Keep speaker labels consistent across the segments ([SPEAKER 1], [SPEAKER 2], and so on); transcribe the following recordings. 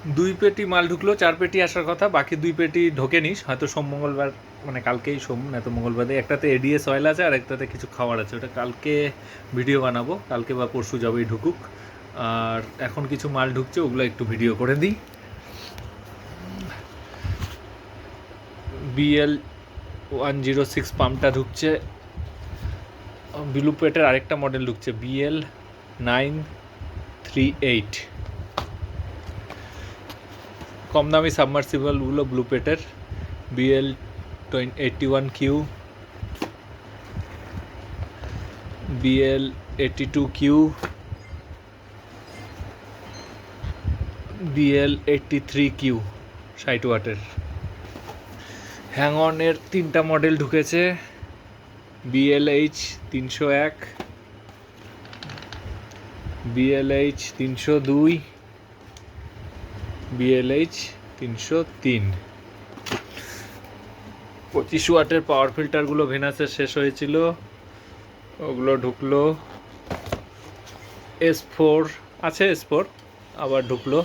[SPEAKER 1] 2 পেটি মাল ঢুকলো, 4 পেটি আসার কথা, বাকি 2 পেটি ঢোকেনি, হয়তো সোম মঙ্গলবার, মানে কালকেই সোম না তো মঙ্গলবারে। একটাতে এডিএস অয়েল আছে আর একটাতে কিছু খাবার আছে, ওটা কালকে ভিডিও বানাবো, কালকে বা পরশু যাবেই ঢুকুক। আর এখন কিছু মাল ঢুকছে, ওগুলো একটু ভিডিও করে দিই। BL-106 পাম্পটা ঢুকছে, ব্লু পেটের আরেকটা মডেল ঢুকছে BL-938। কম দামি সাবমার্সিবলগুলো ব্লু পেটের BL-81Q, BL-82Q, BL-83Q 60 ওয়াটের। হ্যাংঅনের 3টা মডেল ঢুকেছে, BLH-301, BLH-302, BLH-303। 25 ওয়াটের পাওয়ার ফিল্টারগুলো ভেনাসের শেষ হয়েছিল, ওগুলো ঢুকলো। S4 আছে, S4 আবার ঢুকলো।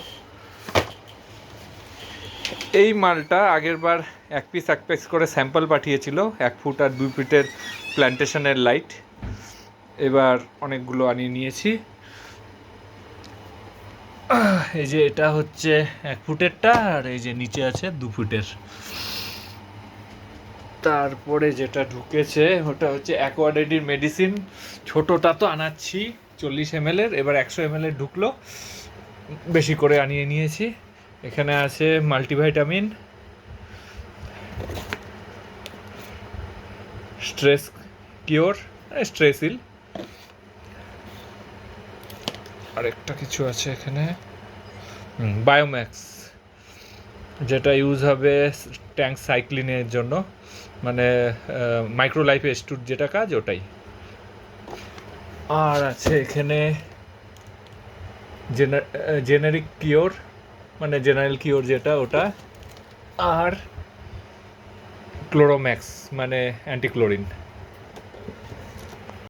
[SPEAKER 1] এই মালটা আগের বার এক পিস করে স্যাম্পল পাঠিয়েছিল, 1 ফুট আর 2 ফিটের প্ল্যান্টেশনের লাইট। এবার অনেকগুলো আনিয়ে নিয়েছি। এই যে এটা হচ্ছে 1 ফুটেরটা, আর এই যে নিচে আছে 2 ফুটের। তারপরে যেটা ঢুকেছে ওটা হচ্ছে অ্যাকোয়াডেডির মেডিসিন, ছোটোটা তো আনাচ্ছি 40 ml এর, এবার 100 ml এর ঢুকলো, বেশি করে আনিয়ে নিয়েছি। এখানে আছে মাল্টিভাইটামিন, স্ট্রেস কিওর, স্ট্রেসিল, আরেকটা কিছু আছে এখানে বায়োম্যাক্স, যেটা ইউজ হবে ট্যাঙ্ক সাইক্লিনের জন্য, মানে মাইক্রোলাইফ এস্টুর যেটা কাজ ওটাই। আর আছে এখানে জেনারিক কিওর, মানে জেনারেল কিওর যেটা ওটা, আর ক্লোরোম্যাক্স মানে অ্যান্টিক্লোরিন।